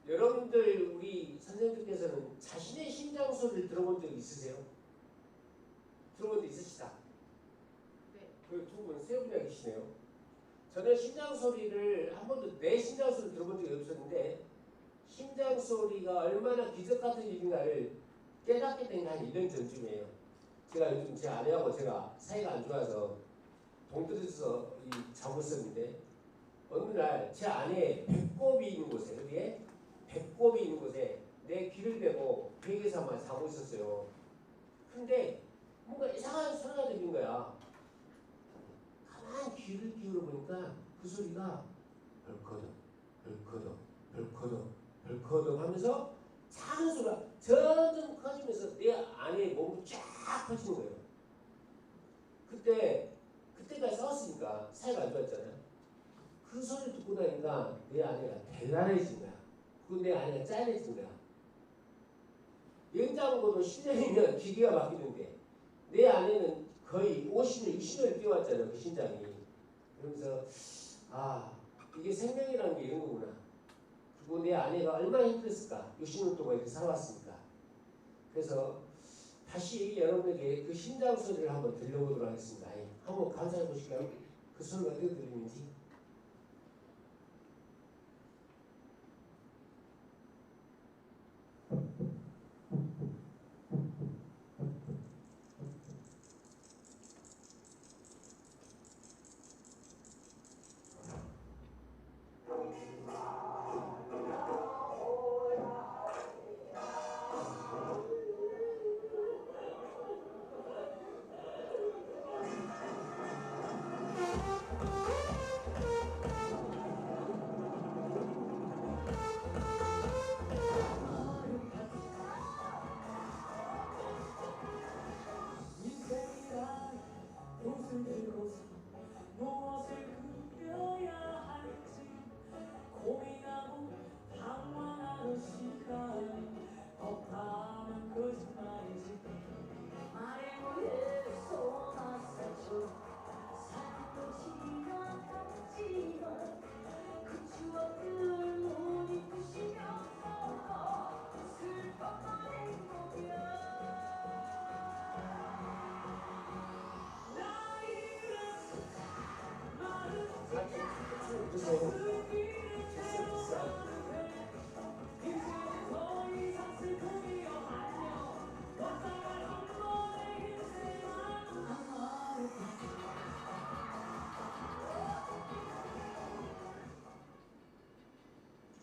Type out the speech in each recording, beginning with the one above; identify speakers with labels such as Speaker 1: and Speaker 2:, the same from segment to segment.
Speaker 1: 여러분들 우리 선생님들께서는 자신의 심장 소리를 들어본 적 있으세요? 들어본 적 있으시다?
Speaker 2: 네.
Speaker 1: 그 두 분, 세 분이나 계시네요. 저는 심장 소리를 한 번도 내 심장 소리를 들어본 적이 없었는데 심장 소리가 얼마나 기적 같은 일인가를 깨닫게 된 게 한 1년 전쯤이에요. 제가 요즘 제 아내하고 제가 사이가 안 좋아서 동떨어져서 자고 있었는데 어느 날 제 아내의 배꼽이 있는 곳에 어디에? 배꼽이 있는 곳에 내 귀를 대고 베개에서만 자고 있었어요. 근데 뭔가 이상한 소리가 들린 거야. 가만히 귀를 기울여 보니까 그 소리가 벌커덕 벌커덕 벌커덕 벌커덕 하면서 작은 소리가 점점 커지면서 내 안에 몸이 쫙 퍼지는 거예요. 그때까지 싸웠으니까 사이가 안 좋았잖아요. 그 소리를 듣고 나니까 내 아내가 대단해진 거야. 그리고 내 아내가 짠해진 거야. 냉장고도 10년이면 기계가 바뀌는데 내 아내는 거의 50년, 60년을 뛰어왔잖아요. 그 심장이. 그러면서 아 이게 생명이라는 게 이런 거구나. 그리고 내 아내가 얼마나 힘들었을까. 60년 동안 이렇게 살아왔으니까. 그래서 다시 여러분에게 그 심장 소리를 한번 들려보도록 하겠습니다. 한번 감상해 보실까요? 그 소리가 어떻게 들리는지.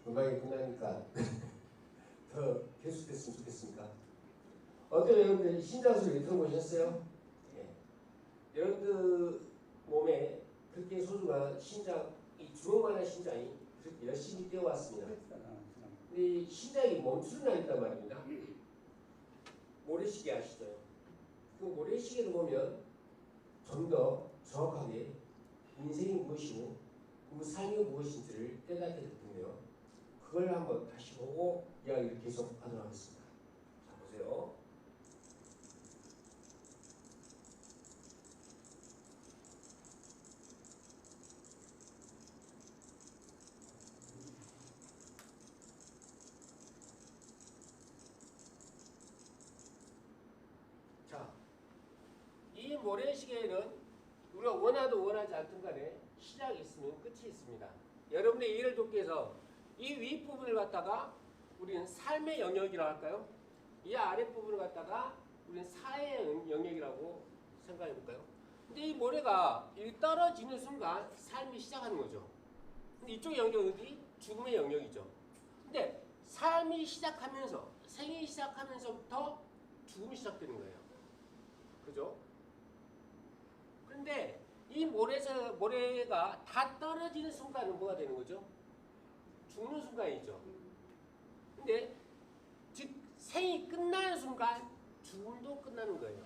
Speaker 1: 음악이 끝나니까 더 계속됐으면 좋겠습니까? 어때요 여러분들 심장 소리 들어보셨어요? 예. 여러분들 몸에 그렇게 소중한 심장, 이 주먹만한 심장이 그렇게 열심히 뛰어왔습니다. 근데 이 심장이 멈추는 날이 있단 말입니다. 모래시계 아시죠? 그 모래시계를 보면 좀 더 정확하게 인생이 무엇이고 그 삶이 무엇인지를 깨닫게 될 텐데요. 그걸 한번 다시 보고 이야기를 계속하도록 하겠습니다. 자, 보세요. 자, 이 모래시계에는 우리가 원하든 원하지 않든 간에 시작이 있으면 끝이 있습니다. 여러분의 이해를 돕기 위해서 이 윗부분을 갖다가 우리는 삶의 영역이라고 할까요? 이 아랫부분을 갖다가 우리는 사회의 영역이라고 생각해 볼까요? 근데 이 모래가 떨어지는 순간 삶이 시작하는 거죠. 근데 이쪽 영역은 어디? 죽음의 영역이죠. 근데 삶이 시작하면서, 생이 시작하면서부터 죽음이 시작되는 거예요. 그죠? 그런데 이 모래가 다 떨어지는 순간은 뭐가 되는 거죠? 죽는 순간이죠. 근데 즉 생이 끝나는 순간 죽음도 끝나는 거예요.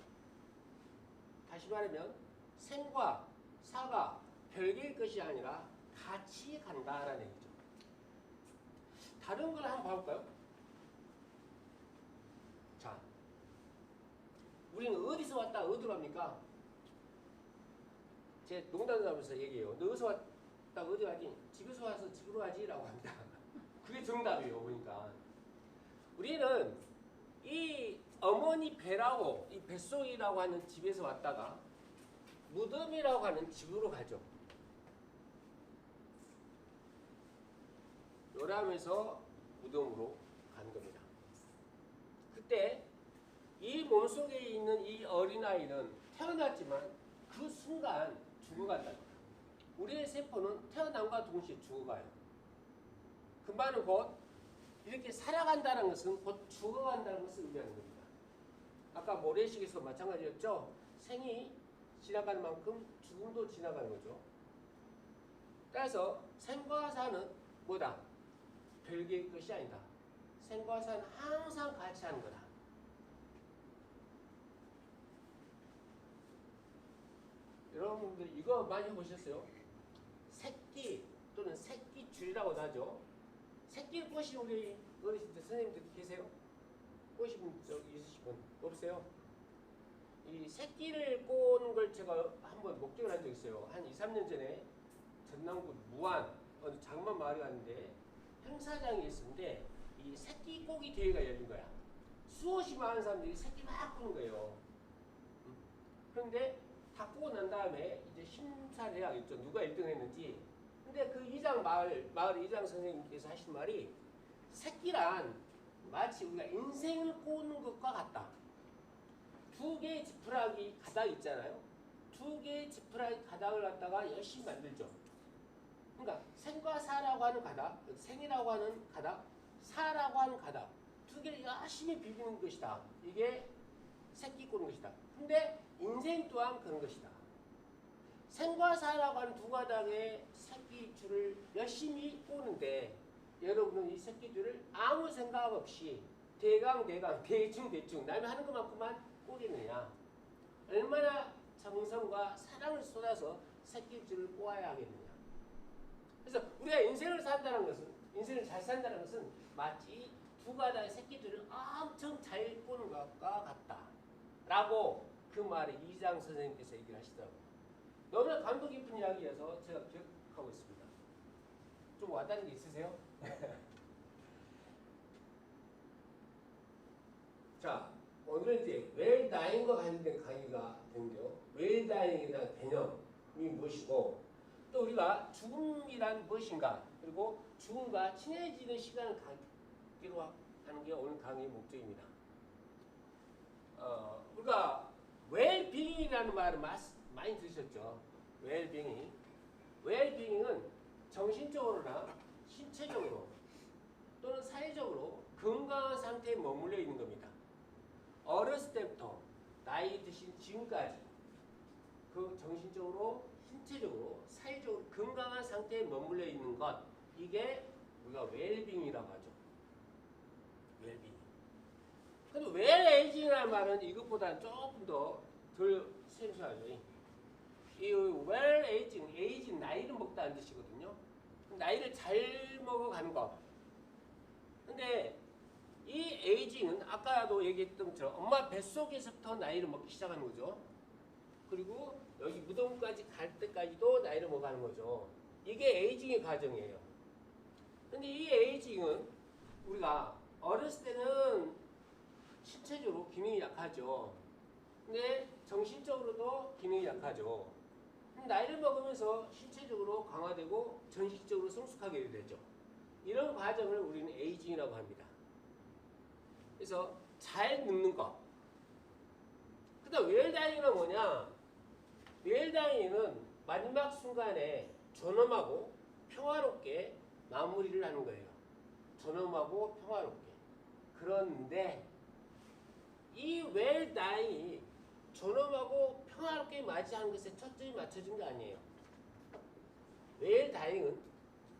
Speaker 1: 다시 말하면 생과 사가 별개의 것이 아니라 같이 간다라는 얘기죠. 다른 걸 한번 봐볼까요? 자, 우리는 어디서 왔다 어디로 갑니까? 제 농담을 하면서 얘기해요. 너 어디서 왔다 어디 가지? 집에서 와서 집으로 가지? 라고 합니다. 그게 그게 정답이에요. 보니까 우리는 이 어머니 배라고 이 뱃속이라고 하는 집에서 왔다가 무덤이라고 하는 집으로 가죠. 요람에서 무덤으로 가는 겁니다. 그때 이 몸속에 있는 이 어린아이는 태어났지만 그 순간 죽어간다. 우리의 세포는 태어남과 동시에 죽어가요. 그 말은 곧 이렇게 살아간다는 것은 곧 죽어간다는 것을 의미하는 겁니다. 아까 모래시계에서 마찬가지였죠. 생이 지나가는 만큼 죽음도 지나가는 거죠. 따라서 생과 사는 뭐다? 별개의 것이 아니다. 생과 사는 항상 같이 하는 거다. 여러분들 이거 많이 해보셨어요? 새끼 또는 새끼줄이라고 하죠. 새끼를 꼬신 우리 어르신들 선생님들 계세요? 꼬신 적 있으신 분 없으세요? 이 새끼를 꼬는 걸 제가 한번 목격을 한 적 있어요. 한 2, 3년 전에 전남구 무안 어느 장만 마을에 갔는데 행사장이 있었는데 이 새끼 꼬기 대회가 열린 거야. 수없이 많은 사람들이 새끼 막 꼬는 거예요. 그런데 다 꼬고 난 다음에 이제 심사를 해야겠죠. 누가 1등 했는지. 근데 그 이장 마을 이장 선생님께서 하신 말이 새끼란 마치 우리가 인생을 꼬는 것과 같다. 두 개의 지푸라기 가닥 있잖아요. 두 개의 지푸라기 가닥을 갖다가 열심히 만들죠. 그러니까 생과 사라고 하는 가닥, 생이라고 하는 가닥, 사라고 하는 가닥 두 개를 열심히 비비는 것이다. 이게 새끼 꼬는 것이다. 근데 인생 또한 그런 것이다. 생과 사라고 하는 두 가닥의 새끼줄을 열심히 꼬는데 여러분은 이 새끼줄을 아무 생각 없이 대강 대충 남이 하는 것만큼만 꼬리느냐. 얼마나 정성과 사랑을 쏟아서 새끼줄을 꼬아야 하겠느냐. 그래서 우리가 인생을 산다는 것은 인생을 잘 산다는 것은 마치 두 가닥의 새끼줄을 엄청 잘 꼬는 것과 같다. 라고 그 말을 이장 선생님께서 얘기를 하시더라고요. 너무나 감동 깊은 이야기여서 제가 기억하고 있습니다. 좀 와닿는 게 있으세요? 자, 오늘은 이제 웰다잉과 관련된 강의가 되는데요. 웰다잉에 대한 개념이 무엇이고 또 우리가 죽음이란 무엇인가 그리고 죽음과 친해지는 시간을 갖기로 하는 게 오늘 강의의 목적입니다. 우리가 웰빙이라는 말을 많이 들으셨죠. 웰빙은 정신적으로나 신체적으로 또는 사회적으로 건강한 상태에 머물러 있는 겁니다. 어렸을 때부터 나이 드신 지금까지 그 정신적으로, 신체적으로, 사회적으로 건강한 상태에 머물러 있는 것 이게 우리가 웰빙이라고 하죠. 웰빙. 근데 웰에이징이라는 말은 이것보다는 조금 더 덜 생소하죠. 이 웰에이징, 에이징 나이를 먹다는 뜻이거든요. 나이를 잘 먹어가는 것. 근데 이 에이징은 아까도 얘기했던 것처럼 엄마 뱃속에서부터 나이를 먹기 시작하는 거죠. 그리고 여기 무덤까지 갈 때까지도 나이를 먹어가는 거죠. 이게 에이징의 과정이에요. 근데 이 에이징은 우리가 어렸을 때는 신체적으로 기능이 약하죠. 근데 정신적으로도 기능이 약하죠. 나이를 먹으면서 신체적으로 강화되고 정신적으로 성숙하게 되죠. 이런 과정을 우리는 에이징이라고 합니다. 그래서 잘 늙는 것. 그 다음 웰다잉은 뭐냐? 웰다잉은 마지막 순간에 존엄하고 평화롭게 마무리를 하는 거예요. 존엄하고 평화롭게. 그런데 이 웰다잉이 존엄하고 평화롭게 맞이하는 것에 초점이 맞춰진 게 아니에요. 웰다잉은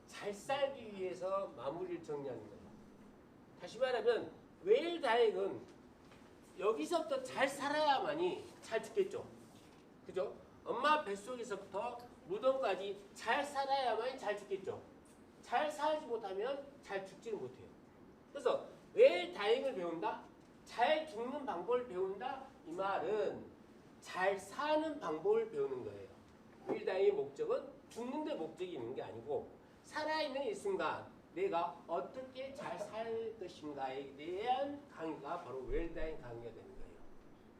Speaker 1: 잘 살기 위해서 마무리를 정리하는 거예요. 다시 말하면 웰다잉은 여기서부터 잘 살아야만이 잘 죽겠죠. 그죠? 엄마 뱃속에서부터 무덤까지 잘 살아야만이 잘 죽겠죠. 잘 살지 못하면 잘 죽지는 못해요. 그래서 웰다잉을 배운다? 잘 죽는 방법을 배운다? 이 말은 잘 사는 방법을 배우는 거예요. 웰다잉의 목적은 죽는 데 목적이 있는 게 아니고 살아있는 이 순간 내가 어떻게 잘 살 것인가에 대한 강의가 바로 웰다잉 강의가 되는 거예요.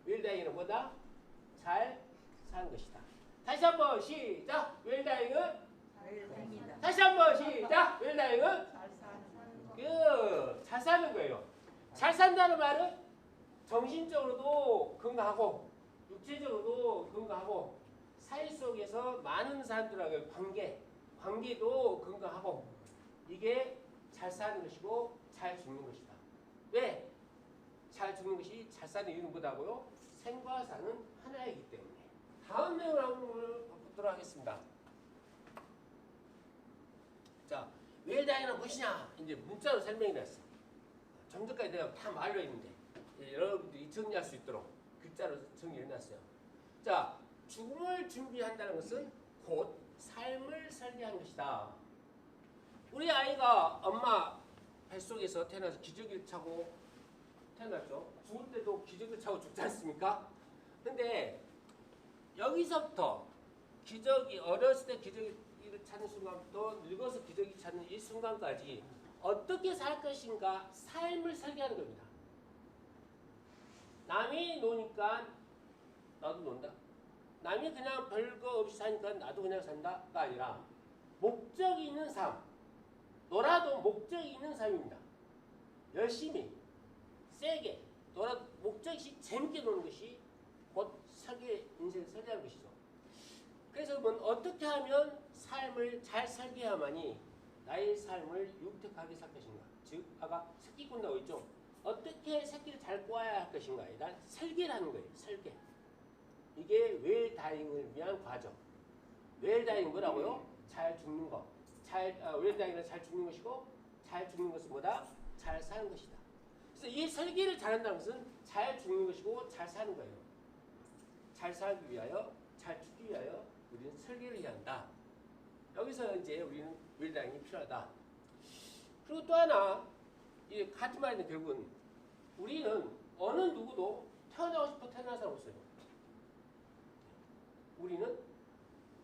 Speaker 1: 웰다잉은 뭐다? 잘 사는 것이다. 다시 한번 시작. 웰다잉은 다시 한번 시작. 웰다잉은 잘 사는 거예요. 잘 산다는 말은 정신적으로도 건강하고 육체적으로도 건강하고 사회 속에서 많은 사람들하고의 관계도 건강하고 이게 잘 사는 것이고 잘 죽는 것이다. 왜? 잘 죽는 것이 잘 사는 이유는 뭐다고요? 생과 사는 하나이기 때문에. 다음 내용을 한번 보도록 하겠습니다. 자, 웰다잉은 무엇이냐? 이제 문자로 설명이 났어. 좀 전까지 내가 다 말려 있는데 여러분들이 정리할 수 있도록 글자로 정리해 놨어요. 자, 죽음을 준비한다는 것은 곧 삶을 설계한 것이다. 우리 아이가 엄마 뱃속에서 태어나서 기저귀를 차고 태어났죠. 죽을 때도 기저귀를 차고 죽지 않습니까? 근데 여기서부터 기저귀 어렸을 때 기저귀를 차는 순간부터 늙어서 기저귀 차는 이 순간까지 어떻게 살 것인가 삶을 설계하는 겁니다. 남이 노니까 나도 논다. 남이 그냥 별거 없이 사니까 나도 그냥 산다가 아니라 목적이 있는 삶. 놀아도 목적이 있는 삶입니다. 열심히 세게 놀아도 목적이 있이 재밌게 노는 것이 곧 인생을 설계하는 것이죠. 그래서 어떻게 하면 삶을 잘 설계해야만이 나의 삶을 윤택하게 살 것인가. 즉 아까 새끼 꾼다고 했죠. 어떻게 새끼를 잘 꼬아야 할 것인가에 대한 설계를 하는 거예요. 설계. 이게 웰다잉을 위한 과정. 웰다잉은 뭐라고요? 잘 죽는 것. 웰다잉은 잘 죽는 것이고 잘 죽는 것은 뭐다? 잘 사는 것이다. 그래서 이 설계를 잘한다는 것은 잘 죽는 것이고 잘 사는 거예요. 잘 살기 위하여, 잘 죽기 위하여 우리는 설계를 해야 한다. 여기서 이제 우리는 웰다잉이 필요하다. 그리고 또 하나, 이 같은 말인데 결국은 우리는 어느 누구도 태어나고 싶어 태어난 사람 없어요. 우리는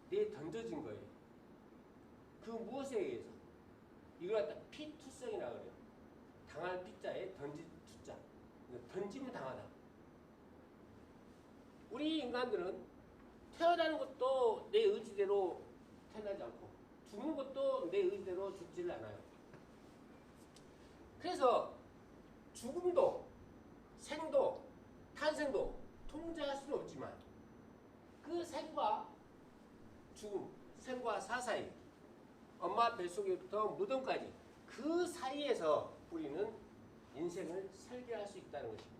Speaker 1: 내 던져진 거예요. 그 무엇에 의해서? 이걸 갖다 피투성이라고 그래요. 당할 피자에 던진 투자. 던짐을 당하다. 우리 인간들은 태어나는 것도 내 의지대로 태어나지 않고 죽는 것도 내 의지대로 죽지를 않아요. 그래서 죽음도 생도 탄생도 통제할 수는 없지만 그 생과 죽음, 생과 사사이 엄마 뱃속에부터 무덤까지 그 사이에서 우리는 인생을 설계할 수 있다는 것입니다.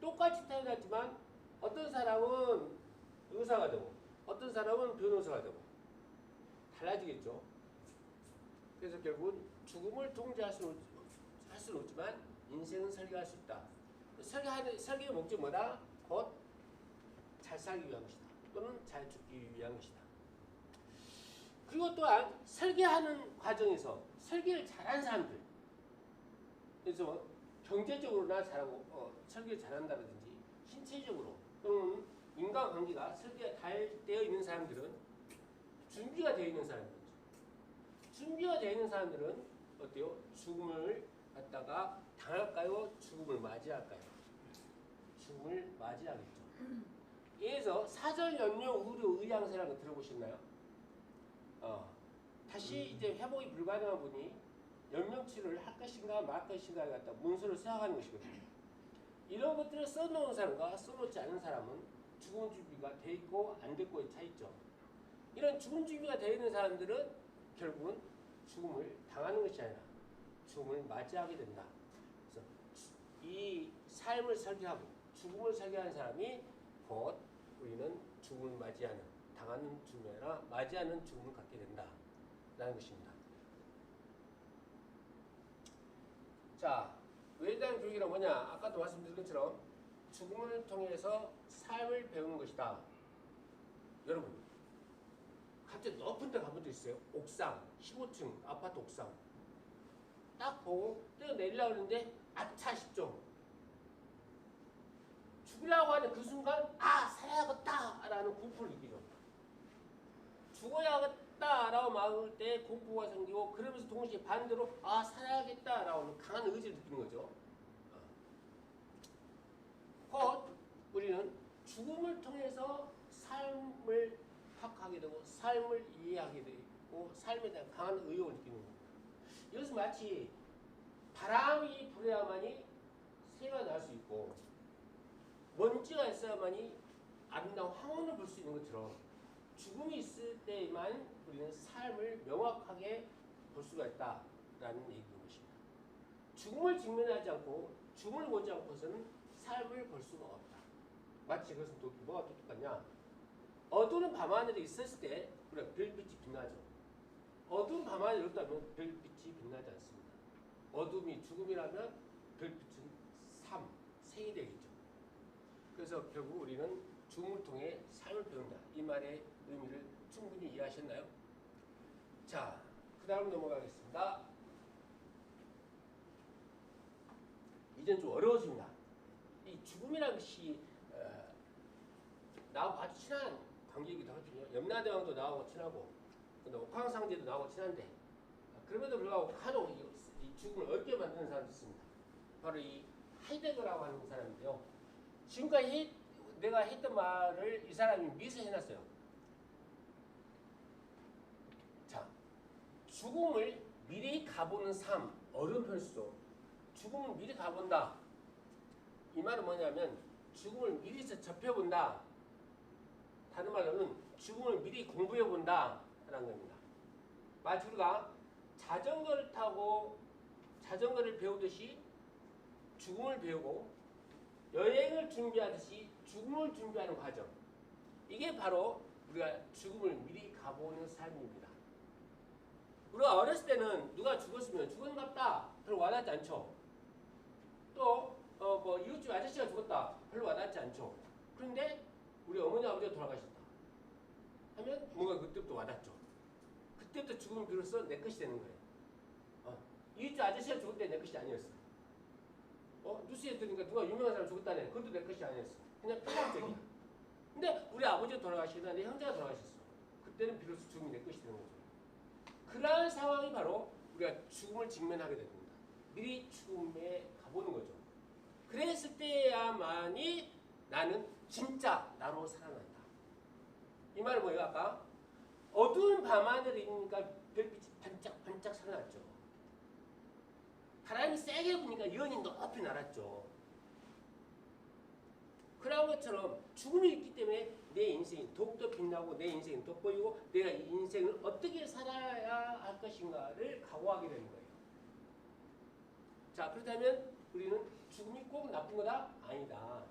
Speaker 1: 똑같이 태어났지만 어떤 사람은 의사가 되고 어떤 사람은 변호사가 되고 달라지겠죠. 그래서 결국은 죽음을 통제할 수는 없지만 인생은 설계할 수 있다. 설계의 목적이 뭐다? 곧 잘 살기 위한 것이다. 또는 잘 죽기 위한 것이다. 그리고 또한 설계하는 과정에서 설계를 잘한 사람들, 그래서 경제적으로나 잘하고 설계를 잘한다든지 신체적으로 또는 인간관계가 설계가 잘 되어 있는 사람들은 준비가 되어 있는 사람들이죠. 준비가 되어 있는 사람들은 어때요? 죽음을 갖다가 당할까요? 죽음을 맞이할까요? 죽음을 맞이하겠죠. 예에서 사전연료 의료 의향서라는 거 들어보셨나요? 다시 이제 회복이 불가능한 분이 연명치료를 할 것인가 말 것인가를 갖다 문서를 생각하는 것이거든요. 이런 것들을 써놓은 사람과 써놓지 않은 사람은 죽음 준비가 돼 있고 안 됐고의 차이죠. 이런 죽음 준비가 되어 있는 사람들은 결국은 죽음을 당하는 것이 아니라 죽음을 맞이하게 된다. 그래서 이 삶을 설계하고 죽음을 설계하는 사람이 곧 우리는 죽음을 맞이하는, 당하는 죽음이 아니라 맞이하는 죽음을 갖게 된다라는 것입니다. 자, 웰다잉 교육이란 뭐냐? 아까도 말씀드린 것처럼 죽음을 통해서 삶을 배우는 것이다. 여러분, 갑자기 높은 데 가본 적 있어요? 옥상, 15층 아파트 옥상. 딱 보고 뛰어내리려고 하는데 아차 싶죠? 죽으려고 하는 그 순간 살아야겠다 라는 공포를 느끼죠. 죽어야겠다 죽겠다라고 막을 때 공포가 생기고 그러면서 동시에 반대로 아 살아야겠다라고 하는 강한 의지를 느끼는 거죠. 곧 우리는 죽음을 통해서 삶을 파악하게 되고 삶을 이해하게 되고 삶에 대한 강한 의욕을 느끼는 겁니다. 이것은 마치 바람이 불어야만이 새가 날 수 있고 먼지가 있어야만이 아름다운 황혼을 볼 수 있는 것처럼 죽음이 있을 때만 우리는 삶을 명확하게 볼 수가 있다라는 얘기인 것입니다. 죽음을 직면하지 않고 죽음을 보지 않고서는 삶을 볼 수가 없다. 마치 그것은 또 뭐가 똑같냐? 어두운 밤하늘이 있었을 때 우리가 별빛이 빛나죠. 어두운 밤하늘이 없다면 별빛이 빛나지 않습니다. 어둠이 죽음이라면 별빛은 삶, 생이 되겠죠. 그래서 결국 우리는 죽음을 통해 삶을 배운다. 이 말의 의미를 충분히 이해하셨나요? 자, 그 다음 넘어가겠습니다. 이제는 좀 어려워집니다. 이 죽음이라는 것이 나하고 아주 친한 관계이기도 하거든요. 염라대왕도 나하고 친하고 옥황상제도 나하고 친한데 그럼에도 불구하고 간혹 이 죽음을 어렵게 만드는 사람도 있습니다. 바로 이 하이데거라고 하는 사람인데요. 지금까지 내가 했던 말을 이 사람이 미서 해놨어요. 자, 죽음을 미리 가보는 삶, 어려운 표현이죠. 죽음을 미리 가본다. 이 말은 뭐냐면 죽음을 미리 접해본다. 다른 말로는 죽음을 미리 공부해본다 라는 겁니다. 마치 우리가 자전거를 타고 자전거를 배우듯이 죽음을 배우고 여행을 준비하듯이 죽음을 준비하는 과정. 이게 바로 우리가 죽음을 미리 가보는 삶입니다. 우리가 어렸을 때는 누가 죽었으면 죽었는갑다 별로 와닿지 않죠. 또 뭐 이웃집 아저씨가 죽었다 별로 와닿지 않죠. 그런데 우리 어머니 아버지가 돌아가셨다 하면 뭔가 그때부터 와닿죠. 그때부터 죽음을 비로소 내 것이 되는 거예요. 이웃집 아저씨가 죽을 때 내 것이 아니었어. 뉴스에 들으니까 누가 유명한 사람 죽었다네. 그것도 내 것이 아니었어. 그냥 필연적이야. 근데 우리 아버지가 돌아가시거나 내 형제가 돌아가셨어. 그때는 비로소 죽음이 내 것이 되는 거죠. 그러한 상황이 바로 우리가 죽음을 직면하게 됩니다. 미리 죽음에 가보는 거죠. 그랬을 때야만이 나는 진짜 나로 살아난다. 이 말은 뭐예요? 아까 어두운 밤하늘이니까 별빛이 반짝반짝 살아났죠. 바람이 세게 부니까 연이 높이 날았죠. 그런 것처럼 죽음이 있기 때문에 내 인생이 더욱더 빛나고 내 인생이 돋보이고 내가 이 인생을 어떻게 살아야 할 것인가를 각오하게 되는 거예요. 자, 그렇다면 우리는 죽음이 꼭 나쁜 거다? 아니다.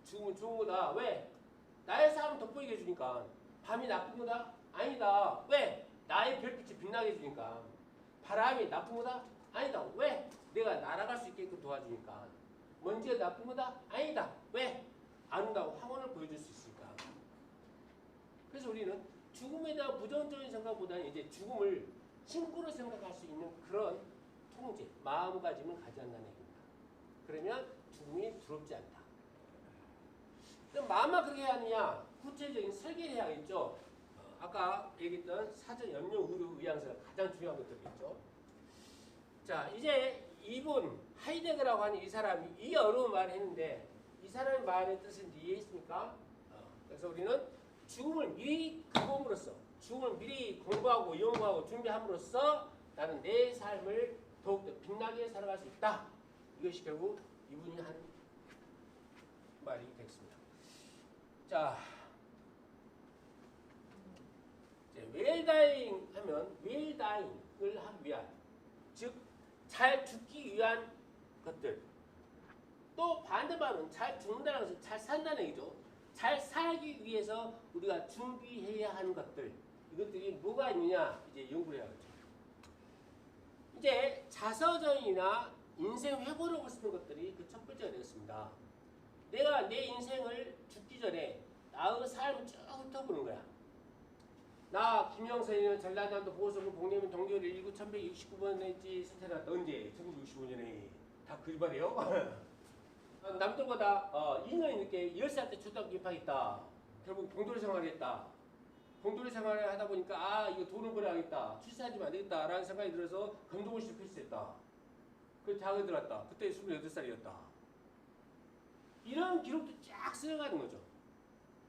Speaker 1: 죽음은 좋은 거다. 왜? 나의 삶을 돋보이게 해주니까. 밤이 나쁜 거다? 아니다. 왜? 나의 별빛이 빛나게 해주니까. 바람이 나쁜 거다? 아니다. 왜? 내가 날아갈 수 있게끔 도와주니까. 먼지가 나쁜 거다? 아니다. 왜? 아름다운 황혼을 보여줄 수 있으니까. 그래서 우리는 죽음에 대한 부정적인 생각보다는 이제 죽음을 친구로 생각할 수 있는 그런 통제, 마음가짐을 가져간다는 얘기입니다. 그러면 죽음이 두렵지 않다. 그럼 마음만 그렇게 해야 하느냐? 구체적인 설계를 해야겠죠. 아까 얘기했던 사전 염려 의료 의향서가 가장 중요한 것들이겠죠. 자, 이제 이분 하이데거라고 하는 이 사람이 이 어려운 말을 했는데 이 사람의 말의 뜻을 이해했습니까? 그래서 우리는 죽음을 미리 가봄으로써 죽음을 미리 공부하고 연구하고 준비함으로써 나는 내 삶을 더욱더 빛나게 살아갈 수 있다. 이것이 결국 이분이 한 말이 되겠습니다. 자, 웰다잉 하면 웰다잉을 하기 위한, 즉 잘 죽기 위한 것들. 또 반대말은 잘 죽는다는 것은 잘 산다는 얘기죠. 잘 살기 위해서 우리가 준비해야 하는 것들. 이것들이 뭐가 있느냐 이제 연구를 해야겠죠. 이제 자서전이나 인생 회고록을 쓰는 것들이 그 첫 번째가 되겠습니다. 내가 내 인생을 죽기 전에 나의 삶을 쭉 훑어보는 거야. 나 김영선이는 전라남도 보성군 복내면 동교를 1969번에 했지. 선택했다. 언제? 1965년에. 다 그 말이에요. 남들보다 2년 늦게 10살 때 초등학교 입학했다. 결국 봉돌 생활을 했다. 공동의 생활을 하다 보니까 아 이거 돈을 벌어야겠다. 출세하지면 안 되겠다라는 생각이 들어서 검도고시를 필수했다. 그 대학에 들어갔다. 그때 28살이었다. 이런 기록도 쫙 쓰여가는 거죠.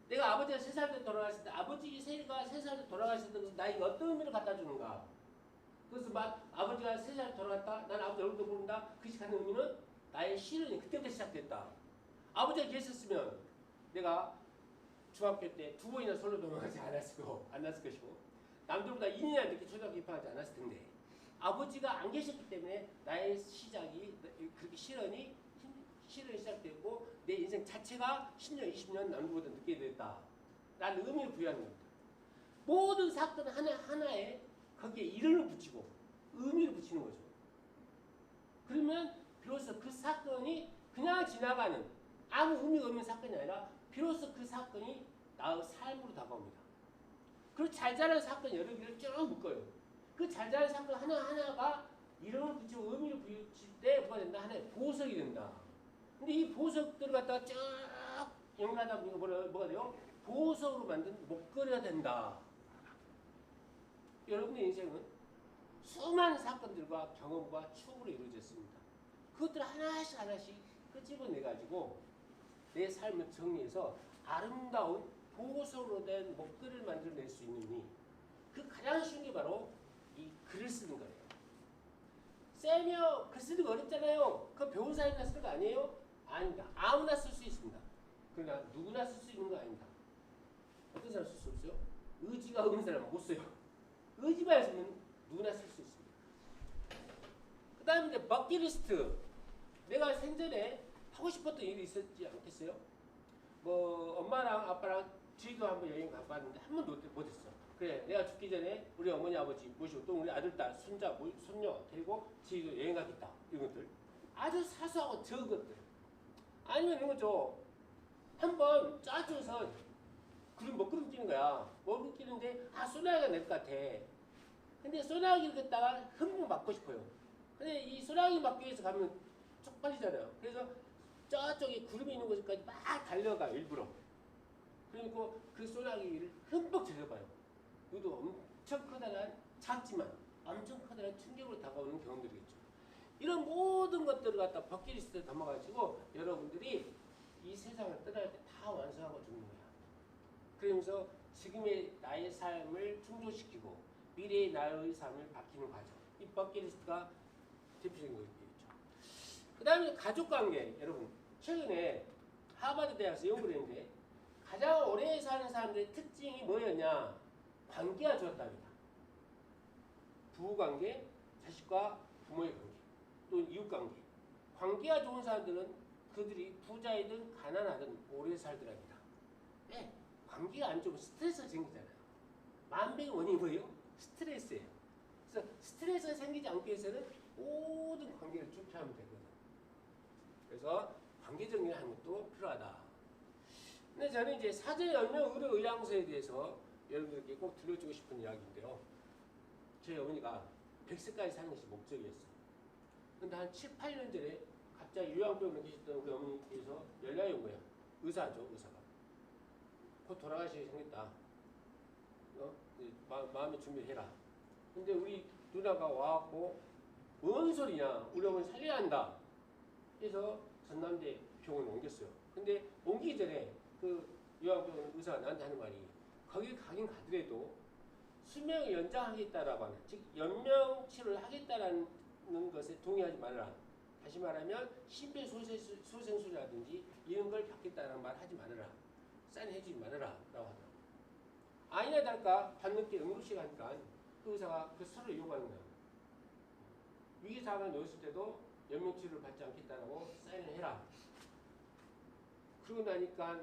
Speaker 1: 내가 아버지가 3살 때 돌아가실 때 아버지 세리가 3살 때 돌아가실 때 나에게 어떤 의미를 갖다 주는가. 그래서 막 아버지가 3살 때 돌아갔다. 난 아버지 얼굴도 모른다. 그 시간의 의미는 나의 시련이 그때부터 시작됐다. 아버지가 계셨으면 내가 중학교 때 2번이나 서울로 넘어가지 않았을 것이고 남들보다 2년이나 늦게 초등학교 입학하지 않았을 텐데 아버지가 안 계셨기 때문에 나의 시작이 그렇게 시련이 시작됐고 내 인생 자체가 10년, 20년 남들보다 늦게 됐다. 라는 의미를 부여하는 겁니다. 모든 사건 하나하나에 거기에 이름을 붙이고 의미를 붙이는 거죠. 그러면 비로소 그 사건이 그냥 지나가는 아무 의미가 없는 사건이 아니라 비로소 그 사건이 나의 삶으로 다가옵니다. 그리고 잘 자라는 사건 여러 개를 쭉 묶어요. 그 잘 자라는 사건 하나하나가 이름을 붙이고 의미를 붙일 때 뭐가 된다? 하나의 보석이 된다. 근데 이 보석들을 갖다가 쭉 연결하다 보니까 뭐가 돼요? 보석으로 만든 목걸이가 된다. 여러분의 인생은 수많은 사건들과 경험과 추억으로 이루어졌습니다. 그것들 하나씩 끄집어내가지고 내 삶을 정리해서 아름다운 보석으로 된 목걸이를 만들어낼 수 있는 그 가장 쉬운 게 바로 이 글을 쓰는 거예요. 쌤이요, 글 쓰는 거 어렵잖아요. 그거 배운 사람이나 쓰는 거 아니에요? 아닙니다. 아무나 쓸 수 있습니다. 그러나 누구나 쓸 수 있는 거 아닙니다. 어떤 사람 쓸 수 없어요? 의지가 없는 사람은 못 써요. 의지만 있으면 누구나 쓸 수 있습니다. 그 다음에 이제 버킷리스트. 내가 생전에 하고 싶었던 일이 있었지 않겠어요? 뭐 엄마랑 아빠랑 제주도 한번 여행 가봤는데 한 번도 못했어. 그래, 내가 죽기 전에 우리 어머니 아버지 모시고 또 우리 아들 딸 손자 손녀 데리고 제주도 여행 가겠다. 이런 것들 아주 사소하고 적은 것들. 아니면 이런 거죠. 한번 짜줘서 먹구름 끼는 거야. 먹구름 끼는데 소나기가 낼 것 같아. 근데 소나기를 걷다가 흠뻑 맞고 싶어요. 근데 이 소나기 맞기 위해서 가면 쪽팔리잖아요. 그래서 저쪽에 구름이 있는 곳까지 막 달려가 일부러. 그리고 그 소나기를 흠뻑 젖어봐요. 이것도 엄청 커다란 작지만 엄청 커다란 충격으로 다가오는 경험들이겠죠. 이런 모든 것들을 갖다 버킷리스트에 담아가지고 여러분들이 이 세상을 떠날 때 다 완성하고 죽는 거야. 그러면서 지금의 나의 삶을 충족시키고 미래의 나의 삶을 바뀌는 과정. 이 버킷리스트가 대표적인 거겠죠. 그 다음에 가족관계. 여러분 최근에 하버드 대학에서 연구를 했는데 가장 오래 사는 사람들의 특징이 뭐였냐? 관계가 좋았답니다. 부부관계, 자식과 부모의 관계, 또 이웃관계. 관계가 좋은 사람들은 그들이 부자이든 가난하든 오래 살더랍니다. 네, 관계가 안 좋으면 스트레스가 생기잖아요. 만병의 원인이 뭐예요? 스트레스예요. 그래서 스트레스가 생기지 않기 위해서는 모든 관계를 좋게 하면 되거든. 그래서 관계 정리를 하는 것도 필요하다. 근데 저는 이제 사전 연령 의료 의향서에 대해서 여러분들께 꼭 들려주고 싶은 이야기인데요. 저희 어머니가 100세까지 사는 것이 목적이었어요. 근데 한 7, 8년 전에 갑자기 요양병원에 계셨던 그 어머니께서 연락이 온 거예요. 의사죠, 의사가. 곧 돌아가시게 생겼다. 마음의 준비해라. 근데 우리 누나가 와갖고 뭔 소리냐. 우리 어머니 살려야 한다. 그래서 전남대 병원에 옮겼어요. 근데 옮기기 전에 그 요양병원 의사가 나한테 하는 말이 거기 가긴 가더라도 수명을 연장하겠다라고 하는, 즉 연명치료를 하겠다라는 것에 동의하지 말아라. 다시 말하면 심폐소생술이라든지 이런 걸 받겠다는 말 하지 말아라. 사인해주지 말아라 라고 하더라고요. 아니나 다를까 밤늦게 응급실 가니까 그 의사가 그 서로 요구하는 거예요. 위기상황에 놓였을 때도 연명치료를 받지 않겠다라고 사인을 해라. 그러고 나니까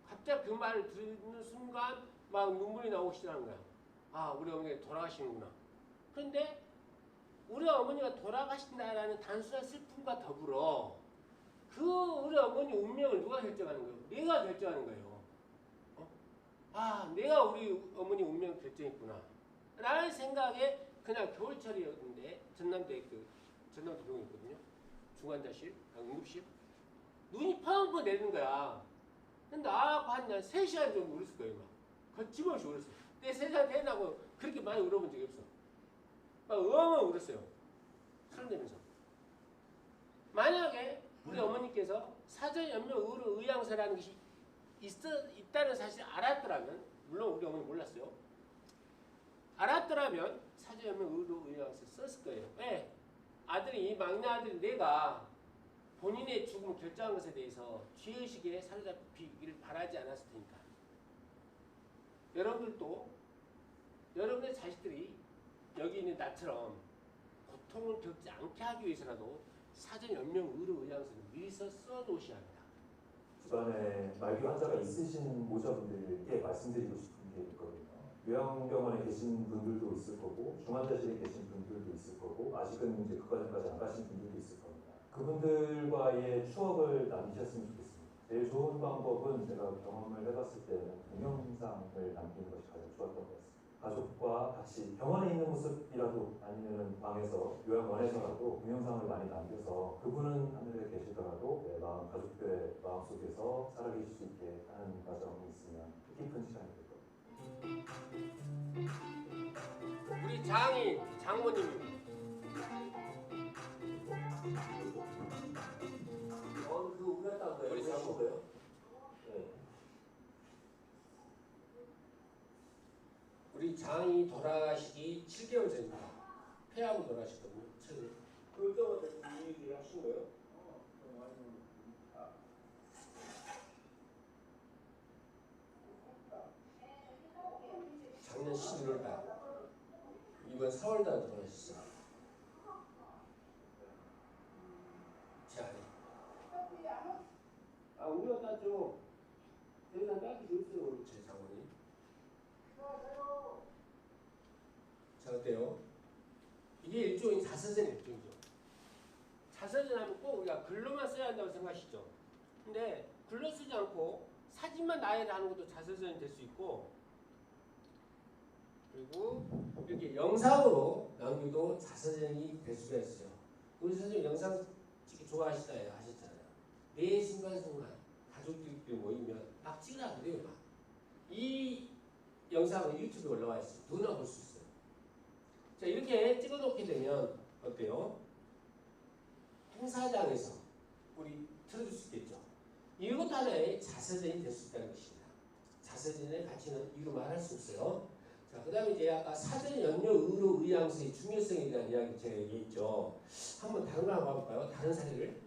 Speaker 1: 갑자기 그 말을 듣는 순간 막 눈물이 나오기 시작하는 거야. 아, 우리 어머니가 돌아가시는구나. 그런데 우리 어머니가 돌아가신다라는 단순한 슬픔과 더불어 그 우리 어머니 운명을 누가 결정하는 거예요? 내가 결정하는 거예요. 내가 우리 어머니 운명을 결정했구나 라는 생각에 그냥 겨울철이었는데 전남대 병원이 있거든요. 중환자실, 응급실. 눈이 펑펑 내리는 거야. 근데 한 3시간 정도 울었을 거예요. 막. 거침없이 울었어요. 내 세상 태어나고 그렇게 많이 울어본 적이 없어. 막 엉엉 울었어요. 설레면서. 만약에 우리 어머니께서 사전연명의료의향서라는 것이 있다는 사실을 알았더라면, 물론 우리 어머니 몰랐어요. 알았더라면 사전연명의료의향서 썼을 거예요. 왜? 아들이, 막내 아들이 내가 본인의 죽음을 결정한 것에 대해서 죄의식에 사로잡히기를 바라지 않았을 테니까. 여러분들도 여러분의 자식들이 여기 있는 나처럼 고통을 겪지 않게 하기 위해서라도 사전연명의료의향서를 미리서 써놓으셔야 합니다.
Speaker 2: 주변에 말기 환자가 있으신 모자분들께 말씀드리고 싶은 게 있거든요. 요양병원에 계신 분들도 있을 거고, 중환자실에 계신 분들도 있을 거고, 아직은 이제 그 과정까지 안 가신 분들도 있을 겁니다. 그분들과의 추억을 남기셨으면 좋겠습니다. 제일 좋은 방법은 제가 경험을 해봤을 때는 동영상을 남기는 것이 가장 좋았던 것 같습니다. 가족과 같이 병원에 있는 모습이라도 아니면 방에서 요양원에서라도 동영상을 많이 남겨서 그분은 하늘에 계시더라도 내 마음, 가족들의 마음속에서 살아계실 수 있게 하는 과정이 있으면 뜻깊은 시간이 될 겁니다.
Speaker 1: 우리 장모님이
Speaker 2: 그 우렸다는 거예요?
Speaker 1: 우리 장모가요?
Speaker 2: 네.
Speaker 1: 우리 장이 돌아가시기 7개월 전입니다. 폐암으로 돌아가셨거든요. 최근에. 그때부터 이 얘기를 하신 거예요? 작년 11월달, 이번 4월달에 돌아가셨어요. 제 아내. 우리가 따죠. 세상 따기 좋으세요, 제 장모님. 자, 어때요? 이게 일종의 자서전 일종이죠. 자서전 하면 꼭 우리가 글로만 써야 한다고 생각하시죠. 근데 글로 쓰지 않고 사진만 나열을 하는 것도 자서전이 될 수 있고, 그리고 이렇게 영상으로 남기도 자서전이 될 수가 있어요. 우리 선생님 영상 찍기 좋아하시잖아요. 하셨잖아요. 매 순간순간 가족들끼리 모이면 막 찍으라 그래요. 막. 이 영상은 유튜브에 올라와 있어요. 누구나 볼 수 있어요. 자, 이렇게 찍어놓게 되면 어때요? 행사장에서 우리 틀어줄 수 있겠죠. 이것도 하나의 자서전이 될 수 있다는 것입니다. 자서전의 가치는 이루 말할 수 없어요. 자, 그 다음에 이제 아까 사전연명의료의향서의 중요성에 대한 이야기 제가 얘기했죠. 한번 다른 거 한번 봐볼까요? 다른 사례를.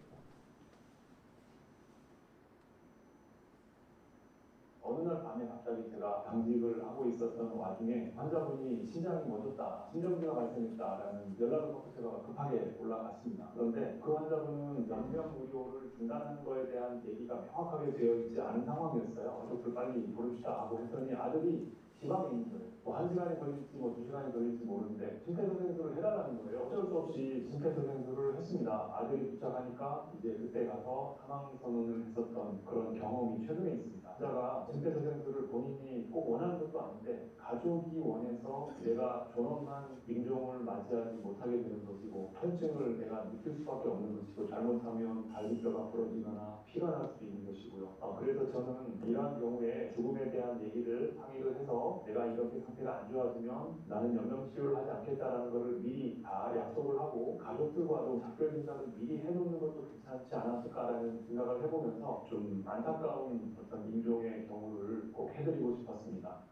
Speaker 3: 어느 날 밤에 갑자기 제가 당직을 하고 있었던 와중에 환자분이 심장이 멎었다, 심정지가 발생했다라는 연락을 받고 제가 급하게 올라갔습니다. 그런데 그 환자분은 연명의료를 중단하는 것에 대한 얘기가 명확하게 되어 있지 않은 상황이었어요. 가족들 빨리 부릅시다 하고 했더니 아들이 지방에 있는 거예요. 뭐 1시간이 걸릴지 뭐 2시간이 걸릴지 모르는데 심폐소생술을 해달라는 거예요. 어쩔 수 없이 심폐소생술을 했습니다. 아들이 도착하니까 이제 그때 가서 사망선언을 했었던 그런 경험이 최근에 있습니다. 환자가 심폐소생술을 본인이 꼭 원하는 것도 아닌데 가족이 원해서 내가 존엄한 임종을 맞이하지 못하게 되는 것이고 통증을 내가 느낄 수밖에 없는 것이고 잘못하면 갈비뼈가 부러지거나 피가 날 수도 있는 것이고요. 그래서 저는 이러한 경우에 죽음에 대한 얘기를 항의를 해서 내가 이렇게 상태가 안 좋아지면 나는 연명치료를 하지 않겠다라는 것을 미리 다 약속을 하고 가족들과도 작별 인사를 미리 해놓는 것도 괜찮지 않았을까라는 생각을 해보면서 좀 안타까운 어떤 임종의 경우를 꼭 해드리고 싶었습니다.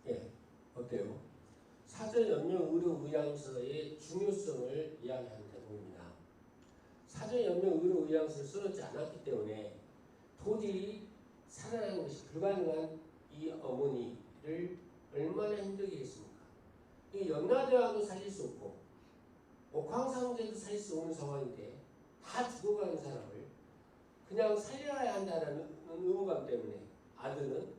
Speaker 1: 예, 어때요? 사전연명의료의향서의 중요성을 이야기하는 대목입니다. 사전연명의료의향서를 써놓지 않았기 때문에 도저히 살아나는 것이 불가능한 이 어머니를 얼마나 힘들게 했습니까? 이 연나대왕도 살릴 수 없고 옥황상제도 살릴 수 없는 상황인데 다 죽어가는 사람을 그냥 살려야 한다는 의무감 때문에 아들은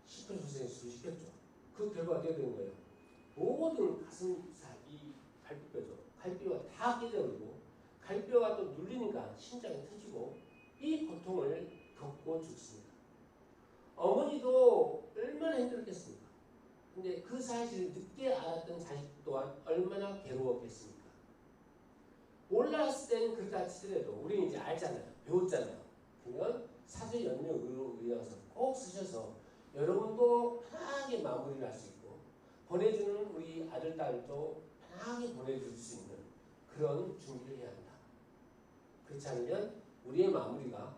Speaker 1: 심폐소생술을 시켰죠. 그 결과가 어떻게 된 거예요? 모든 가슴살, 이 갈비뼈죠. 갈비뼈가 다 깨져버리고 갈비뼈가 또 눌리니까 심장이 터지고 이 고통을 겪고 죽습니다. 어머니도 얼마나 힘들었겠습니까? 근데 그 사실을 늦게 알았던 자식 또한 얼마나 괴로웠겠습니까? 몰랐을 때는 그렇다 치더라도 우리는 이제 알잖아요. 배웠잖아요. 그러면 사전연명의료의향서 꼭 쓰셔서 여러분도 편하게 마무리를 할 수 있고 보내주는 우리 아들, 딸도 편하게 보내줄 수 있는 그런 준비를 해야 한다. 그렇지 않으면 우리의 마무리가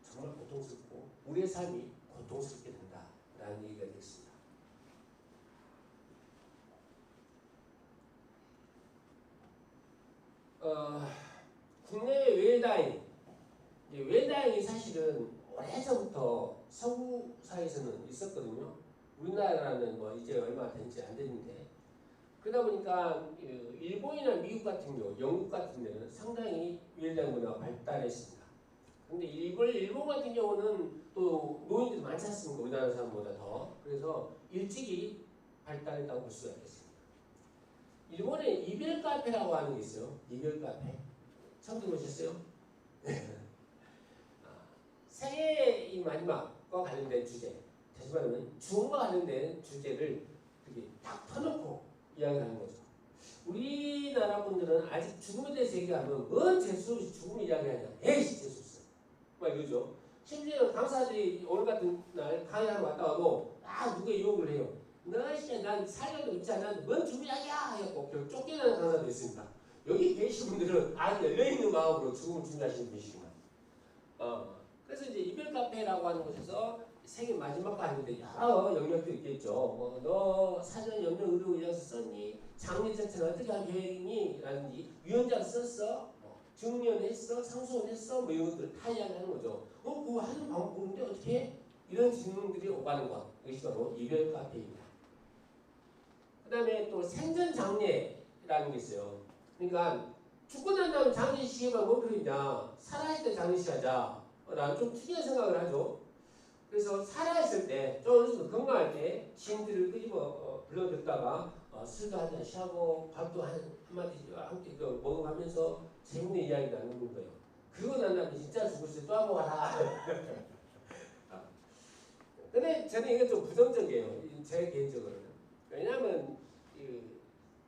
Speaker 1: 정말 고통스럽고 우리의 삶이 고통스럽게 된다라는 얘기가 되겠습니다. 국내 웰다잉이 사실은 오래전부터 서구 사회에서는 있었거든요. 우리나라는 뭐 이제 얼마 된지 안 됐는데 그러다 보니까 일본이나 미국 같은 경우, 영국 같은 데는 상당히 웰다잉 문화가 발달했습니다. 근데 일본 같은 경우는 또 노인들이 많지 않습니까? 우리나라 사람보다 더. 그래서 일찍이 발달했다고 볼 수가 있겠습니다. 일본에 이별 카페라고 하는 게 있어요. 이별 카페. 처음 들어보셨어요? 생애의 마지막과 관련된 주제, 다시 말하면 죽음과 관련된 주제를 이렇게 딱 터놓고 이야기하는 거죠. 우리나라 분들은 아직 죽음에 대해서 얘기하면 뭔 재수없이 죽음 이야기하냐. 에이씨 재수없어. 막 이러죠. 심지어 강사들이 오늘 같은 날 강의하러 왔다 와도 누가 욕을 해요. 너 진짜 난 살려도 있지 않아. 뭔 죽음 이야기야. 해갖고 결국 쫓겨나는 강사도 있습니다. 여기 계신 분들은 열려있는 마음으로 죽음을 준비하시는 분이시구나. 그래서 이제 이별 카페라고 하는 곳에서 생애 마지막 가는데 여러 영역도 있겠죠. 뭐 너 사전 연명 의료 의학서 썼니? 장례 자체는 어떻게 할 계획이니? 라든지 유언장 썼어? 증언했어? 상소했어? 뭐 이런 것들 다 이야기하는 거죠. 그거 하는 방법 모르는데 어떻게 해? 이런 질문들이 오가는 것. 이것이 바로 이별 카페입니다. 그 다음에 또 생전 장례라는 게 있어요. 그러니까 죽고 난 다음에 장례식이 뭐 그러냐. 살아있을 때 장례식 하자. 라는 좀 특이한 생각을 하죠. 그래서 살아있을 때, 좀 어느 정도 건강할 때 지인들을 끄집어 불러들다가 술도 한잔 하고 밥도 한마디 함께 먹어가면서 재밌는 이야기 나누는 거예요. 그러고 난 다음에 진짜 죽을 때 또 한 번 와라. 근데 저는 이건 좀 부정적이에요. 제 개인적으로는. 왜냐하면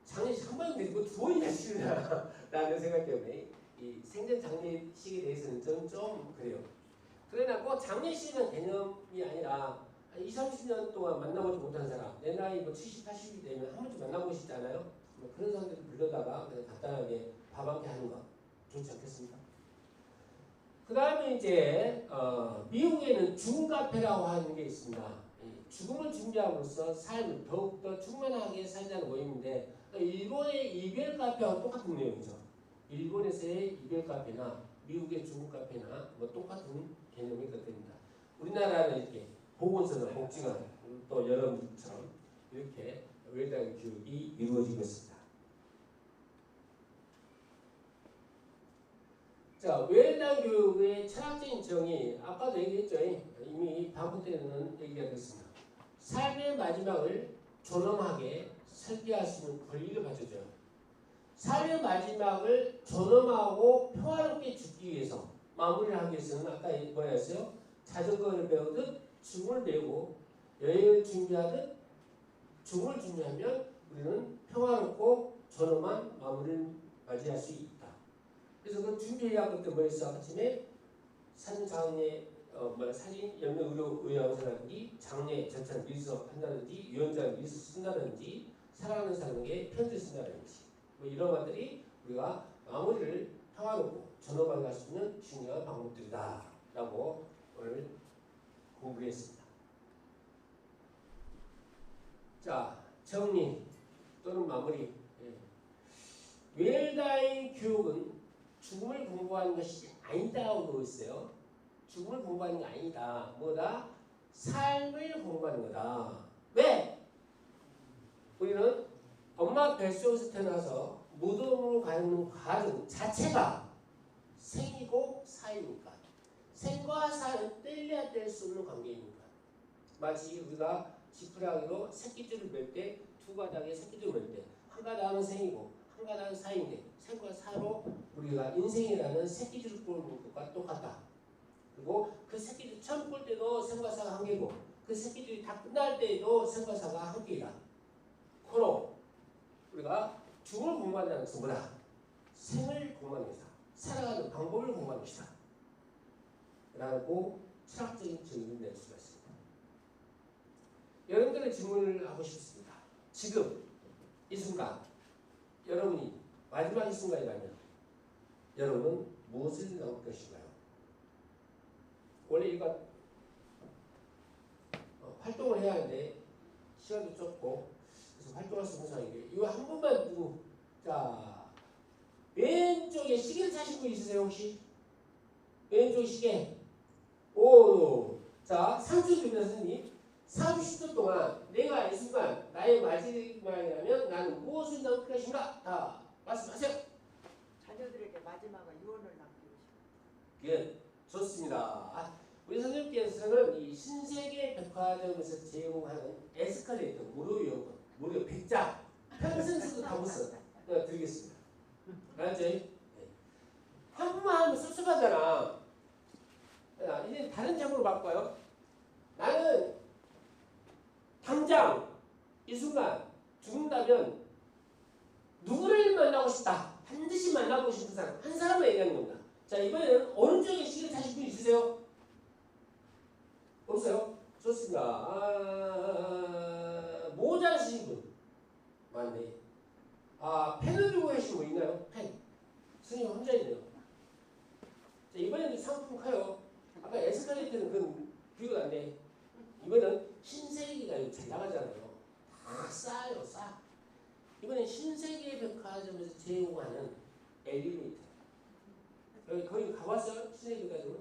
Speaker 1: 장례식 한 번 드리고 두 번이나 치르나 라는 생각 때문에 이 생전 장례식에 대해서는 저는 좀 그래요. 그러나 꼭 장례식이라는 개념이 아니라 한 20, 30년 동안 만나보지 못한 사람, 내 나이 뭐 70, 80이 되면 한 번쯤 만나보고 싶잖아요. 뭐 그런 사람들을 불러다가 그냥 간단하게 밥 한 끼 하는 거 좋지 않겠습니까? 그 다음에 이제 미국에는 죽음 카페라고 하는 게 있습니다. 죽음을 준비함으로써 삶을 더욱더 충만하게 살자는 모임인데 일본의 이별 카페와 똑같은 내용이죠. 일본에서의 이별 카페나 미국의 죽음 카페나 뭐 똑같은 개념이 그렇습니다. 우리나라는 이렇게 보건소나 복지관 또 여러분들처럼 이렇게 웰다잉 교육이 이루어지고 있습니다. 자, 웰다잉 교육의 철학적인 정의 아까도 얘기했죠. 이미 다음 때는 얘기가 됐습니다. 삶의 마지막을 존엄하게 설계할 수 있는 권리를 가져줘요. 삶의 마지막을 존엄하고 평화롭게 죽기 위해서 마무리를 하기 위해서는 아까 뭐였어요? 자전거를 배우듯 죽음을 배우고 여행을 준비하듯 죽음을 준비하면 우리는 평화롭고 존엄한 마무리를 맞이할 수 있다. 그래서 그 준비해야 할 것들 뭐였어? 아침에 산장례 사진 연명 의료 의학사라든지 장례 절차를 미리서 한다든지 유언장을 미리서 쓴다든지 사랑하는 사람에게 편지를 쓴다든지 뭐 이런 것들이 우리가 마무리를 평화롭고 존엄하게 할 수 있는 중요한 방법들이다 라고 오늘 공부를 했습니다. 자, 정리 또는 마무리. 웰다잉 교육은 죽음을 공부하는 것이 아니다고 있어요. 죽음을 공부하는 게 아니다. 뭐다? 삶을 공부하는 거다. 왜? 우리는 엄마 뱃속에서 태어나서 무덤으로 가는 과정 자체가 생이고 사이니까. 생과 사는 뗄래야 뗄 수 없는 관계이니까. 마치 우리가 지푸라기로 새끼줄을 맬 때 두 가닥의 새끼줄을 맬 때 한 가닥은 생이고 한 가닥은 사인데 생과 사로 우리가 인생이라는 새끼줄을 꽂는 것과 똑같다. 그리고 그 새끼줄 처음 꽂을 때도 생과 사가 한 개고 그 새끼줄이 다 끝날 때에도 생과 사가 한 개이다. 코로 우리가 죽음을 공부한다는 것은 뭐다? 생을 공부하는 것이다. 살아가는 방법을 공부하는 것이다. 라고 철학적인 정의를 낼 수가 있습니다. 여러분들의 질문을 하고 싶습니다. 지금 이 순간 여러분이 마지막 이 순간이라면 여러분은 무엇을 넣을 것인가요? 원래 이거 활동을 해야 하는데 시간도 좁고 그래서 활동할 수 없는 상황인데 이거 한 번만 두고 자 왼쪽에 시계를 차신 분 있으세요 혹시? 왼쪽 시계 오 자 30초입니다 선생님 30초 동안 내가 이 순간 나의 마지막이라면 나는 무엇을 넣을 것인가? 다 말씀하세요.
Speaker 4: 자녀들에게 마지막에 유언을 남기고 싶어요.
Speaker 1: 예, 좋습니다. 우리 선생님께서는 이 신세계 백화점에서 제공하는 에스컬레이터 무료 이용권, 무료 100장 평생 쓰고 다 못 써. 내가 드리겠습니다. 알았죠? 네. 한 번만 하면 섭섭하잖아. 자, 이제 다른 장으로 바꿔요. 나는 당장 이 순간 죽는다면 누구를 만나고 싶다. 반드시 만나고 싶은 사람 한 사람만 얘기하는 겁니다. 자 이번에는 오른쪽에 시계를 차신 분 있으세요? 없어요? 좋습니다. 모자 쓰신 분 맞네. 펜을 들고 계신 분 있나요? 펜. 선생님 혼자 있네요. 자 이번에는 상품 커요. 아까 에스컬레이터는 그건 비교가 안 돼. 이번엔 신세계가 이거 잘 나가잖아요. 다 싸요, 싸. 이번엔 신세계 백화점에서 제공하는 엘리베이터. 여기 거기 가봤어요? 신세계 백화점은?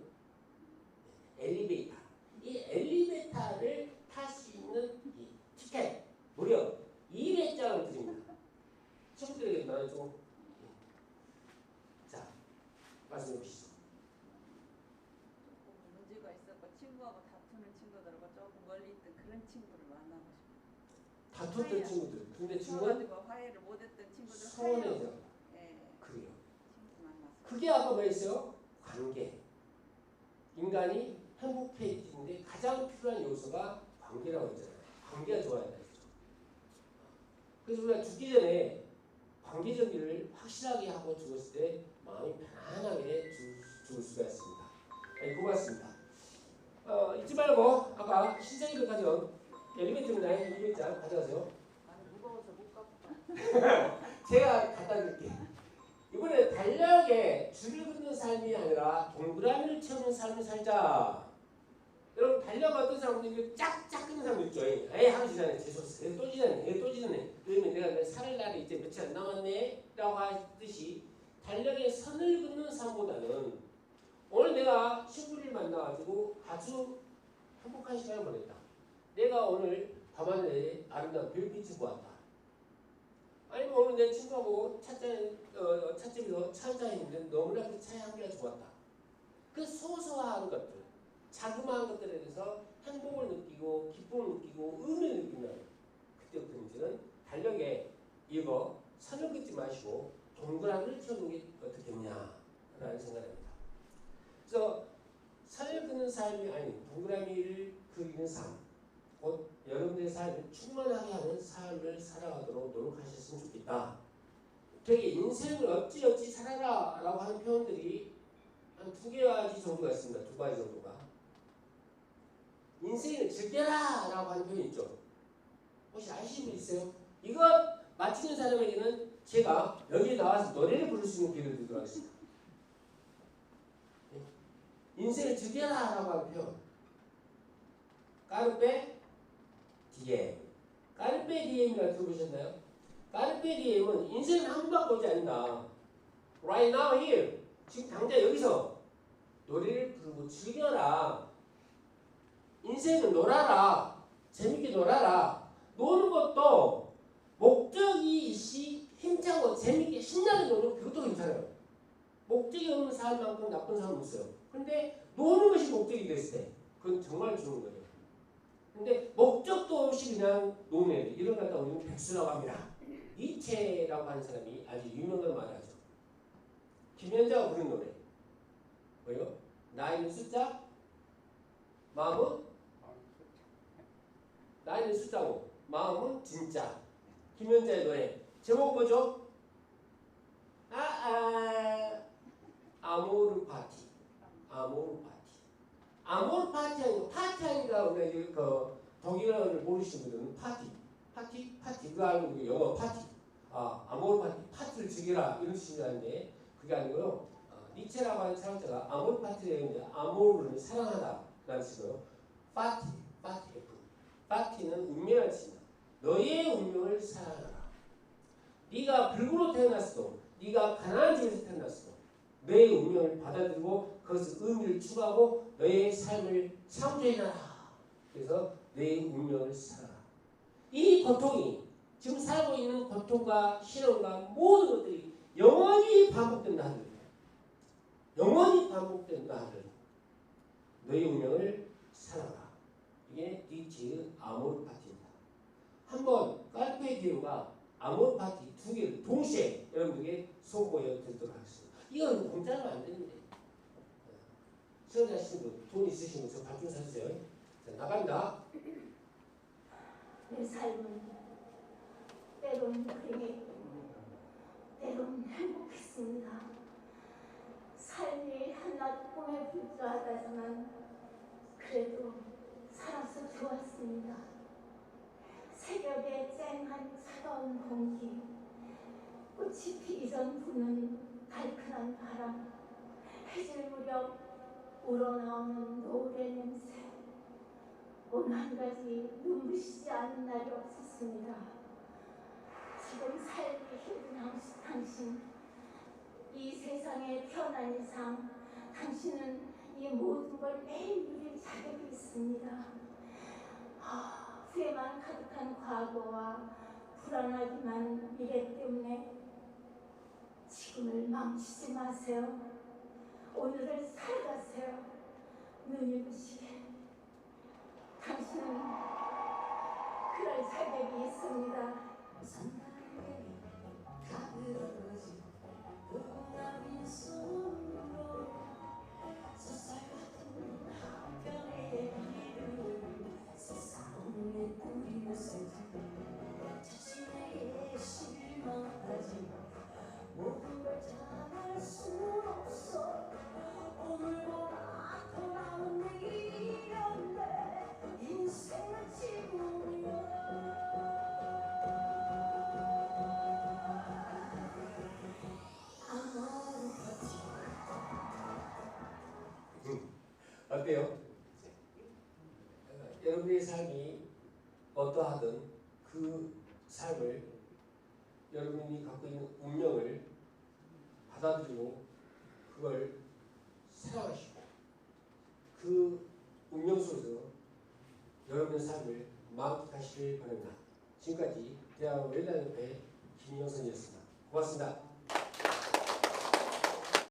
Speaker 1: 엘리베이터. 이 엘리베이터를 탈 수 있는 이 티켓 무려 200장을 드립니다. 친구들에게 나눠주고. 자, 말씀해 보시죠.
Speaker 4: 문제가 있었고 친구하고 다투는 친구들하고 조금 멀리 있던 그런 친구를 만나고 싶어요.
Speaker 1: 다퉜던 친구들. 근데 친구는
Speaker 4: 가지고 화해를 못했던 친구들
Speaker 1: 서운해져.
Speaker 4: 예,
Speaker 1: 그래요.
Speaker 4: 친구 만나서.
Speaker 1: 그게 아까 뭐였어요? 관계. 인간이 행복해지는데 가장 필요한 요소가 관계라고 했잖아요. 관계가 좋아야 되죠. 그래서 우리가 죽기 전에 관계 정리를 확실하게 하고 죽었을 때 마음이 편안하게 죽을 수가 있습니다. 네, 고맙습니다. 잊지 말고 아까 신세계 백화점 엘리베이터입니다. 엘리베이터 가져가세요.
Speaker 4: 나는 무거워서 못 갖고.
Speaker 1: 제가 갖다 드릴게요. 이번에 달력에 줄을 긋는 삶이 아니라 동그라미를 채우는 삶을 살자. 여러분 달력 어떤 사람들이 짝짝 긋는 사람 있죠. 에이 하루 지나네 재수없어. 또 지나네. 또 지나네. 그러면 내가 살 날이 이제 며칠 안 남았네 라고 하듯이 달력에 선을 긋는 삶보다는 오늘 내가 친구를 만나가지고 아주 행복한 시간을 보냈다. 내가 오늘 밤하늘에 아름다운 별빛을 보았다. 아니면 오늘 내 친구하고 찻집에서 차 한잔 했는데 너무나 그 차의 향기가 좋았다. 그 소소한 것들, 자그마한 것들에 대해서 행복을 느끼고 기쁨을 느끼고 의미를 느끼면 그때부터 이제는 달력에 이거 선을 긋지 마시고 동그라미를 채우는 게 어떻겠냐라는 생각입니다. 그래서 선을 긋는 삶이 아닌 동그라미를 그리는 삶, 곧 여러분들의 삶을 충만하게 하는 삶을 살아가도록 노력하셨으면 좋겠다. 되게 인생을 어찌어찌 살아라 라고 하는 표현들이 한 2가지 정도가 있습니다. 2가지 정도가. 인생을 즐겨라 라고 하는 표현이 있죠. 혹시 아시는 분 있어요? 이거 맞히는 사람에게는 제가 여기에 나와서 노래를 부를 수 있는 기회를 드리도록 하겠습니다. 인생을 즐겨라 라고 하는 표현. 까르페 디엠. 까르페 디엠이라고 들어보셨나요? 까르페 디엠은 인생은 한 번밖에 오지 않는다. Right now here. 지금 당장 여기서 노래를 부르고 즐겨라. 인생은 놀아라. 재밌게 놀아라. 노는 것도 목적이 힘차고 재밌게 신나게 노는 그것도 괜찮아요. 목적이 없는 사람만큼 나쁜 사람은 없어요. 근데 노는 것이 목적이 됐을 때 그건 정말 좋은 거예요. 근데 목적도 없이 그냥 노는 애들 이런 걸 갖다 우리는 백수라고 합니다. 니체라고 하는 사람이 아주 유명한 말을 하죠. 김연자가 부른 노래 뭐예요? 나이는 숫자, 마음은 나이는 숫자고 마음은 진짜. 김연자의 노래 제목 뭐죠? 아모르 파티. 아모르 파티. 아모르 파티 아니고 파티 아니라 우리가 그 독일어를 모르시는 분들은 파티 그거 알고 영어 파티 아모르 파티를 즐겨라 이런 뜻이라는데 그게 아니고요. 니체라고 하는 철학자가 아모르 파티를 했는데 아모르는 사랑하다라는 뜻이고요. 파티는 운명을 뜻입니다. 너의 운명을 사랑하라. 네가 불구로 태어났어도 네가 가난한 집에서 태어났어도 너의 운명을 받아들이고 그것을 의미를 추구하고 너의 삶을 창조해놔라. 그래서 너의 운명을 살아라. 이 고통이 지금 살고 있는 고통과 신앙과 모든 것들이 영원히 반복된다 하더라도 영원히 반복된다 하더라도 너의 운명을 살아라. 이게 니체의 아모르 파티입니다. 한번 깔페 디움과 아모르 파티 두 개를 동시에 여러분들에게 선보여 드리도록 하겠습니다. 이건 공짜로 안 되는데 시청자신 분 돈 있으시면 저 발표 사주세요. 자, 나갑니다.
Speaker 5: 내 삶은 때론 불행했고 때론 행복했습니다. 삶이 한낱 꿈에 불과하다지만 그래도 살아서 좋았습니다. 새벽에 쨍한 차가운 공기, 꽃이 피기 전 부는 달큰한 바람, 해질 무렵 우러나오는 노을의 냄새, 어느 한 가지 눈부시지 않은 날이 없었습니다. 지금 살기 힘든 당신, 이 세상에 태어난 이상 당신은 이 모든 걸 매일 누릴 자격이 있습니다. 후회만 가득한 과거와 불안하기 많은 미래 때문에 지금을 멈추지 마세요. 오늘을 살아가세요. 눈이 부시게. 당신은 그럴 자격이 있습니다. 자신에게 실망하지 모든 걸 잘할 수 없어. 오늘보다 더 나은 내일이었네. 인생은 지금이야.
Speaker 1: 어때요? 여러분의 삶이 어떠하든 그 삶을 여러분이 갖고 있는 운명을 받아들이고 그걸 사랑하시고 그 운명 속에서 여러분의 삶을 만끽하시길 바랍니다. 지금까지 대학 웰단협회 김영선이었습니다. 고맙습니다.